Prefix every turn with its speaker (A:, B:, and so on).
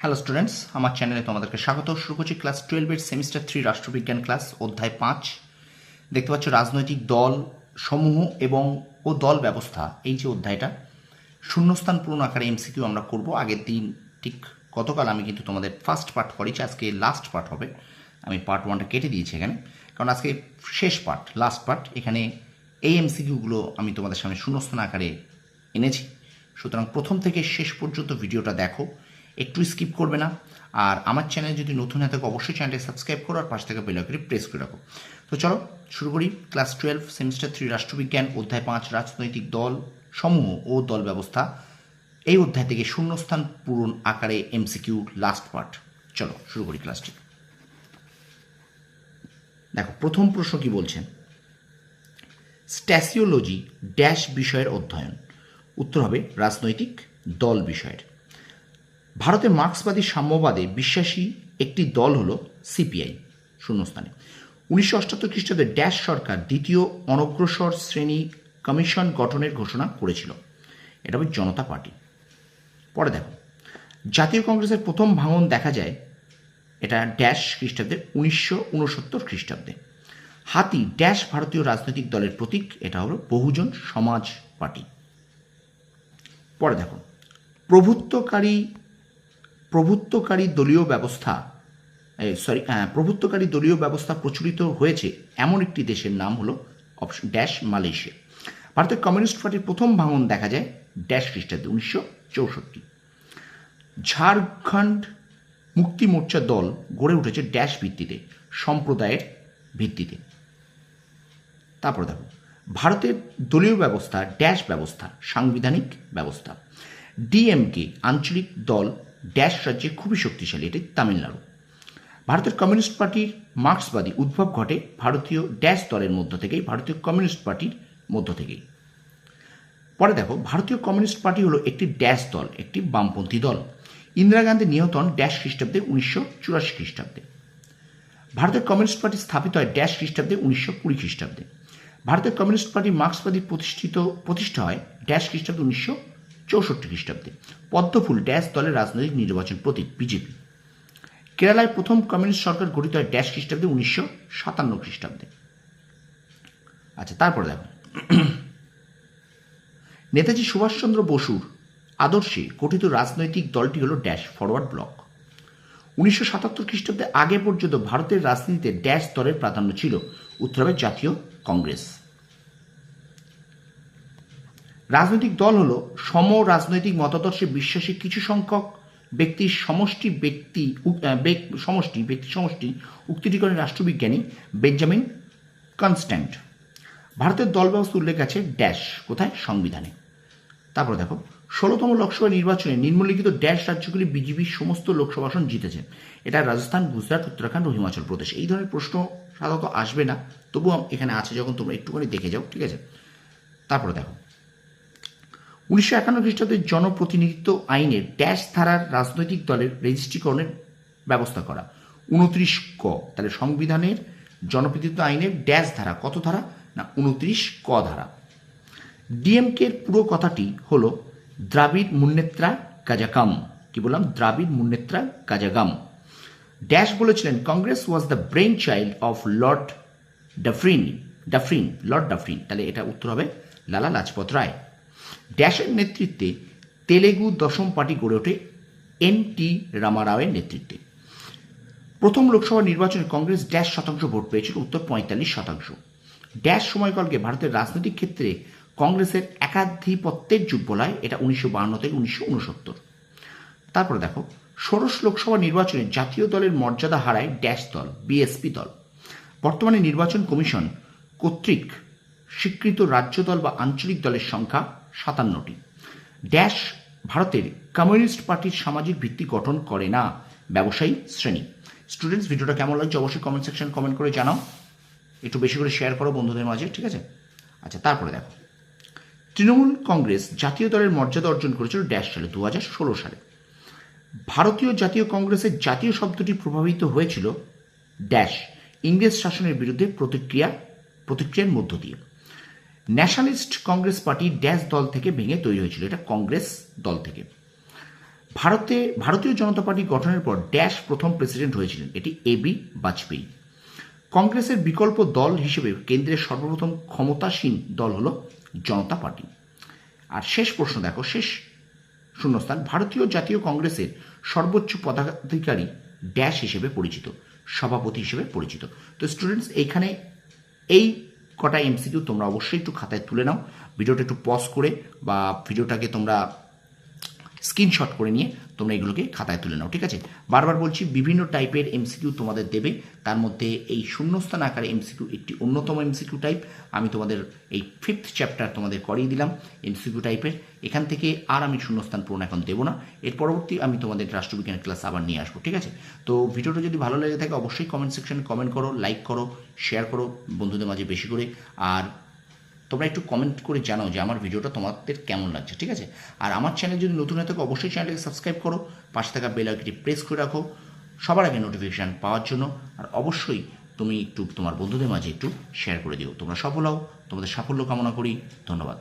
A: Hello students, আমার চ্যানেলে তোমাদেরকে স্বাগত। শুরু করছি ক্লাস 12-এর সেমিস্টার 3 রাষ্ট্রবিজ্ঞান ক্লাস, অধ্যায় 5। দেখতে পাচ্ছ রাজনৈতিক দল সমূহ এবং দল ব্যবস্থা। এই যে অধ্যায়টা শূন্যস্থান পূরণ আকারে এমসিকিউ আমরা করব। আগের দিন ঠিক গতকাল আমি কিন্তু তোমাদের ফার্স্ট পার্ট করেছি, আজকে লাস্ট পার্ট হবে। আমি পার্ট 1টা কেটে দিয়েছি এখানে, কারণ আজকে শেষ পার্ট, লাস্ট পার্ট। এখানে এই এমসিকিউগুলো আমি তোমাদের সামনে শূন্যস্থান আকারে এনেছি। সুতরাং প্রথম থেকে শেষ পর্যন্ত ভিডিওটা দেখো, একটু স্কিপ করবে না। আর আমার চ্যানেল যদি নতুন হয়ে থাকে অবশ্যই চ্যানেলটি সাবস্ক্রাইব করো আর পাশে থেকে বেল আইকনটি প্রেস করে রাখো। তো চলো শুরু করি। ক্লাস 12 সেমিস্টার 3 রাষ্ট্রবিজ্ঞান, অধ্যায় 5 রাজনৈতিক দল সমূহ ও দল ব্যবস্থা। এই অধ্যায় থেকে শূন্যস্থান পূরণ আকারে এমসিকিউ লাস্ট পার্ট। চলো শুরু করি ক্লাসটি। দেখো প্রথম প্রশ্ন কি বলছেন, স্ট্যাসিওলজি ড্যাশ বিষয়ের অধ্যয়ন। উত্তর হবে রাজনৈতিক দল বিষয়ের। ভারতের মার্ক্সবাদী সাম্যবাদে বিশ্বাসী একটি দল হল সিপিআই। শূন্যস্থানে 1978 খ্রিস্টাব্দে ড্যাশ সরকার দ্বিতীয় অনগ্রসর শ্রেণী কমিশন গঠনের ঘোষণা করেছিল। এটা হবে জনতা পার্টি। পরে দেখো জাতীয় কংগ্রেসের প্রথম ভাঙন দেখা যায়, এটা ড্যাশ খ্রিস্টাব্দে 1969 খ্রিস্টাব্দে। হাতি ড্যাশ ভারতীয় রাজনৈতিক দলের প্রতীক, এটা হলো বহুজন সমাজ পার্টি। পরে দেখো প্রভুত্বকারী দলীয় ব্যবস্থা প্রচলিত হয়েছে এমন একটি দেশের নাম হলো অপশন ড্যাশ মালয়েশিয়া। ভারতের কমিউনিস্ট পার্টির প্রথম ভাঙন দেখা যায় ড্যাশ খ্রিস্টাব্দে 1964। ঝাড়খণ্ড মুক্তি মোর্চা দল গড়ে উঠেছে ড্যাশ ভিত্তিতে, সম্প্রদায়ের ভিত্তিতে। তারপর দেখো ভারতের দলীয় ব্যবস্থা ড্যাশ ব্যবস্থা, সাংবিধানিক ব্যবস্থা। ডিএমকে আঞ্চলিক দল ড্যাশ রাজ্যে খুবই শক্তিশালী, এটি তামিলনাড়ু। ভারতের কমিউনিস্ট পার্টির মার্ক্সবাদী উদ্ভব ঘটে ভারতীয় ড্যাশ দলের মধ্য থেকেই, ভারতীয় কমিউনিস্ট পার্টির মধ্য থেকেই। পরে দেখো ভারতীয় কমিউনিস্ট পার্টি হলো একটি ড্যাশ দল, একটি বামপন্থী দল। ইন্দিরা গান্ধী নিহত হন ড্যাশ খ্রিস্টাব্দে 1984 খ্রিস্টাব্দে। ভারতের কমিউনিস্ট পার্টি স্থাপিত হয় ড্যাশ খ্রিস্টাব্দে 1920 খ্রিস্টাব্দে। ভারতের কমিউনিস্ট পার্টি মার্ক্সবাদী প্রতিষ্ঠা হয় ড্যাশ খ্রিস্টাব্দে 1964 খ্রিস্টাব্দে। পদ্মফুল ড্যাশ দলের রাজনৈতিক নির্বাচন প্রতীক বিজেপি। কেরালায় প্রথম কমিউনিস্ট সরকার গঠিত হয় ড্যাশ খ্রিস্টাব্দে 1957 খ্রিস্টাব্দে। আচ্ছা তারপরে দেখো নেতাজি সুভাষচন্দ্র বসুর আদর্শে গঠিত রাজনৈতিক দলটি হল ড্যাশ ফরওয়ার্ড ব্লক। 1977 খ্রিস্টাব্দে আগে পর্যন্ত ভারতের রাজনীতিতে ড্যাশ দলের প্রাধান্য ছিল। উত্তর হবে জাতীয় কংগ্রেস। রাজনৈতিক দল হল সম রাজনৈতিক মতাদর্শে বিশ্বাসী কিছু সংখ্যক ব্যক্তির সমষ্টি। উক্তিটি করেন রাষ্ট্রবিজ্ঞানী বেঞ্জামিন কনস্ট্যান্ট। ভারতের দল ব্যবস্থা উল্লেখ আছে ড্যাশ কোথায়, সংবিধানে। তারপর দেখো 16তম লোকসভা নির্বাচনে নিম্নলিখিত ড্যাশ রাজ্যগুলি বিজেপির সমস্ত লোকসভা আসন জিতেছে। এটা রাজস্থান, গুজরাট, উত্তরাখণ্ড ও হিমাচল প্রদেশ। এই ধরনের প্রশ্ন সাধারণত আসবে না, তবুও এখানে আছে, যখন তোমরা একটুখানি দেখে যাও, ঠিক আছে। তারপরে দেখো 1951 খ্রিস্টাব্দের জনপ্রতিনিধিত্ব আইনের ড্যাশ ধারার রাজনৈতিক দলের রেজিস্ট্রিকরণের ব্যবস্থা করা। 29 ক। তাহলে সংবিধানের জনপ্রতিনিধিত্ব আইনের ড্যাশ ধারা, কত ধারা না 29 ক ধারা। ডিএমকের পুরো কথাটি হলো দ্রাবিড় মুন্নেত্রা কাজাগাম। কি বললাম, দ্রাবিড় মুন্নেত্রা কাজাগাম। ড্যাশ বলেছিলেন Congress was the brain child of Lord Dufferin. তাহলে এটা উত্তর হবে লালা লাজপত রায়। ড্যাশের নেতৃত্বে তেলেগু দশম পার্টি গড়ে ওঠে এন.টি. রামারাওয়ের নেতৃত্বে। প্রথম লোকসভা নির্বাচনে কংগ্রেস ড্যাশ শতাংশ ভোট পেয়েছিল। উত্তর 45%। ড্যাশ সময়কালকে ভারতের রাজনৈতিক ক্ষেত্রে কংগ্রেসের একাধিপত্যের যুগ বলা হয়। এটা 1952 থেকে 1969। তারপরে দেখো ষোড়শ লোকসভা নির্বাচনে জাতীয় দলের মর্যাদা হারায় ড্যাশ দল, বিএসপি দল। বর্তমানে নির্বাচন কমিশন কর্তৃক স্বীকৃত রাজ্য দল বা আঞ্চলিক দলের সংখ্যা 57টি। ড্যাশ ভারতের কমিউনিস্ট পার্টির সামাজিক ভিত্তি গঠন করে না, ব্যবসায়ী শ্রেণী। স্টুডেন্টস, ভিডিওটা কেমন লাগছে অবশ্যই কমেন্ট সেকশন কমেন্ট করে জানাও, একটু বেশি করে শেয়ার করো বন্ধুদের মাঝে, ঠিক আছে। আচ্ছা তারপরে দেখো তৃণমূল কংগ্রেস জাতীয় দলের মর্যাদা অর্জন করেছিল ড্যাশ সালে 2016 সালে। ভারতীয় জাতীয় কংগ্রেসের জাতীয় শব্দটি প্রভাবিত হয়েছিল ড্যাশ ইংরেজ শাসনের বিরুদ্ধে প্রতিক্রিয়ার মধ্য দিয়ে। ন্যাশনালিস্ট কংগ্রেস পার্টি ড্যাশ দল থেকে ভেঙে তৈরি হয়েছিল, এটা কংগ্রেস দল থেকে। ভারতীয় জনতা পার্টি গঠনের পর ড্যাশ প্রথম প্রেসিডেন্ট হয়েছিলেন, এটি এবি বাজপেয়ী। কংগ্রেসের বিকল্প দল হিসেবে কেন্দ্রের সর্বপ্রথম ক্ষমতাসীন দল হল জনতা পার্টি। আর শেষ প্রশ্ন দেখো, শেষ শূন্যস্থান, ভারতীয় জাতীয় কংগ্রেসের সর্বোচ্চ পদাধিকারী ড্যাশ হিসেবে পরিচিত, সভাপতি হিসেবে পরিচিত। তো স্টুডেন্টস, এইখানে এই কটা এমসিকিউ তোমরা অবশ্যই একটু খাতায় তুলে নাও, ভিডিওটা একটু পজ করে বা ভিডিওটাকে তোমরা স্ক্রিনশট করে নিয়ে তোমরা এগুলোকে খাতায় তুলে নাও, ঠিক আছে? বারবার বলছি, বিভিন্ন টাইপের এমসিকিউ তোমাদের দেবে, তার মধ্যে এই শূন্যস্থান আকারে এমসিকিউ একটি অন্যতম এমসিকিউ টাইপ। আমি তোমাদের এই 5th চ্যাপ্টার তোমাদের করিয়ে দিলাম এমসিকিউ টাইপের। এখান থেকে আর আমি শূন্যস্থান পূরণ এখন দেবো না, এর পরবর্তী আমি তোমাদের রাষ্ট্রবিজ্ঞানের ক্লাস আবার নিয়ে আসবো, ঠিক আছে? তো ভিডিওটা যদি ভালো লেগে থাকে অবশ্যই কমেন্ট সেকশনে কমেন্ট করো, লাইক করো, শেয়ার করো বন্ধুদের মাঝে বেশি করে। আর তোমরা একটু কমেন্ট করে জানাও যে আমার ভিডিওটা তোমাদের কেমন লাগছে, ঠিক আছে? আর আমার চ্যানেল যদি নতুন হয়ে থাকে অবশ্যই চ্যানেলটাকে সাবস্ক্রাইব করো, পাশে থাকা বেল আইকনটি প্রেস করে রাখো সবার আগে নোটিফিকেশান পাওয়ার জন্য। আর অবশ্যই তুমি একটু তোমার বন্ধুদের মাঝে একটু শেয়ার করে দিও। তোমরা সফল হও, তোমাদের সাফল্য কামনা করি। ধন্যবাদ।